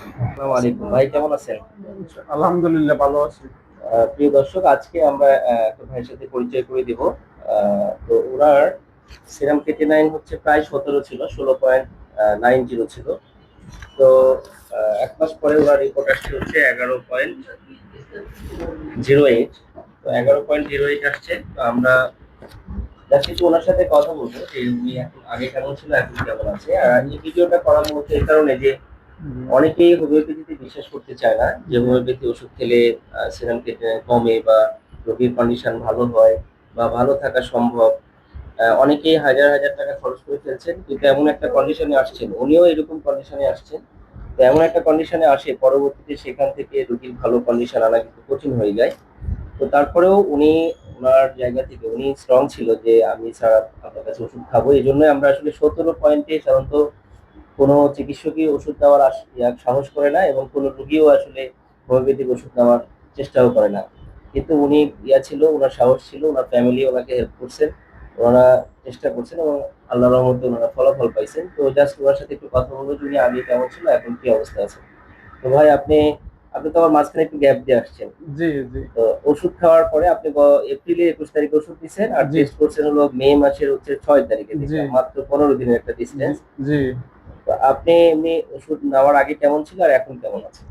আসসালামু আলাইকুম ভাই, কেমন আছেন? আলহামদুলিল্লাহ ভালো আছি। প্রিয় দর্শক, আজকে আমরা একটা ভাইয়ের সাথে পরিচয় করে দিব। তো ওনার সিরাম ক্রিয়েটিনাইন হচ্ছে প্রায় 17 ছিল, 16.90 ছিল। তো 1 মাস পরে ওনার রিপোর্ট আসছে হচ্ছে 11.08। তো 11.08 আসছে। তো আমরা জাস্ট একটু ওনার সাথে কথা বলবো যে উনি এখন আগে কেমন ছিল, এখন কেমন আছে। আর এই ভিডিওটা করার মূলত এই কারণে যে অনেকেই হোমিওপ্যাথিতে বিশ্বাস করতে চায় না যে হোমিওপ্যাথি ওষুধ খেলে সেরাম কমে বা রোগীর কন্ডিশন ভালো হয় বা ভালো থাকা সম্ভব। অনেকেই হাজার হাজার টাকা খরচ করে ফেলছেন, কিন্তু এমন একটা কন্ডিশনে আসছেন, উনিও এরকম কন্ডিশনে আসছেন। তো এমন একটা কন্ডিশনে আসে, পরবর্তীতে সেখান থেকে রোগীর ভালো কন্ডিশন আনা কিন্তু কঠিন হয়ে যায়। তো তারপরেও উনি ওনার জায়গা থেকে উনি স্ট্রং ছিল যে আমি স্যার আপনার কাছে ওষুধ খাবো। এই জন্যই আমরা আসলে 17 পয়েন্টে সাধারণত কোনো চিকিৎসকই ওষুধ দেওয়ার সাহস করে না, এবং কোনো রুগীও আসলে হোমিওপ্যাথিক ওষুধ নেওয়ার চেষ্টাও করে না। কিন্তু উনি ছিল, ওনার সাহস ছিল, ওনার ফ্যামিলি ওনাকে হেল্প করছেন, ওনারা চেষ্টা করছেন, এবং আল্লাহর রহমতে ওনারা ফলাফল পাইছেন। তো জাস্ট ওনার সাথে একটু কথা বলবো যে উনি আগে কেমন ছিল, এখন কি অবস্থা আছে। তো ভাই, আপনি আপনি তো আমার মাঝখানে একটু গ্যাপ দিয়ে আসছেন। জি, জি, তো ওষুধ খাওয়ার পরে আপনি এপ্রিলে 21 তারিখে ওষুধ দিচ্ছেন, আর জি, টেস্ট করছেন হলো মে মাসের হচ্ছে 6 তারিখে, জি, দেখলাম মাত্র 15 দিনের একটা জি, ডিস্টেন্স। জি। তো আপনি এমনি ওষুধ নেওয়ার আগে কেমন ছিল আর এখন কেমন আছে?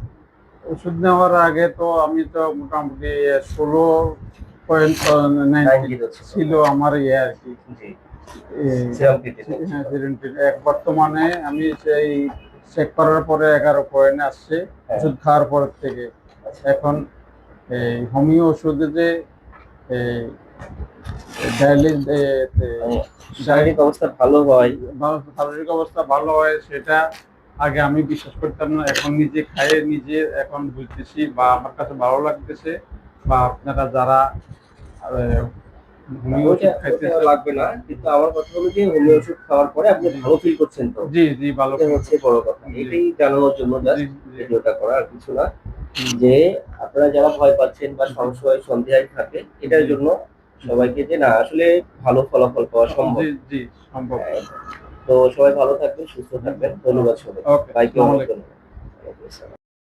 ওষুধ নেওয়ার আগে তো আমি তো মোটামুটি 16.90 90 ছিল, ছিল হ্যাঁ। আমার আর কি। জি। এই সিরাম ক্রিয়েটিনিন ছিল। হ্যাঁ, সেভেন্টিন এক বর্তমানে আমি সেই চেক করার পরে 11 পয়েন্ট আসছে হ্যাঁ। ওষুধ খাওয়ার পর থেকে। আচ্ছা। এখন এই হোমিও ওষুধে যে এই ডায়ালিস মানে শারীরিক অবস্থা ভালো হয়। শারীরিক অবস্থা ভালো হয় সেটা আগে আমি বিশ্বাস করতাম না, এখন নিজে খাইয়ে নিজে এখন বুঝতেছি বা আমার কাছে ভালো লাগতেছে। বা আপনারা যারা না, হোমিও ওইটা ওষুধ ওইটা খাইতেছেন। লাগবে না, কিন্তু আমার কথা হলো যে হোমিও ওষুধ খাওয়ার পরে আপনি জি, ভালো ফিল করছেন তো? জি, জি, ভালো এটা ফিল হচ্ছে করছি। বড় কথা, জি, এটাই জানানোর জন্য জি, জাস্ট জি, ভিডিওটা করা, আর কিছু না। হুম, যে আপনারা যারা ভয় পাচ্ছেন বা জি, সংশয় সন্দেহায় থাকে, এটার জি, জন্য জি, সবাইকে যে না, আসলে ভালো ফলাফল পাওয়া সম্ভব। জি, জি, সম্ভব। হ্যাঁ। তো সবাই ভালো থাকবেন, সুস্থ জি, থাকবেন। ধন্যবাদ সবাইকে। ওকে, ভাইকে আসসালামু অনেক আলাইকুম। ধন্যবাদ। ওয়ালাইকুম আসসালাম।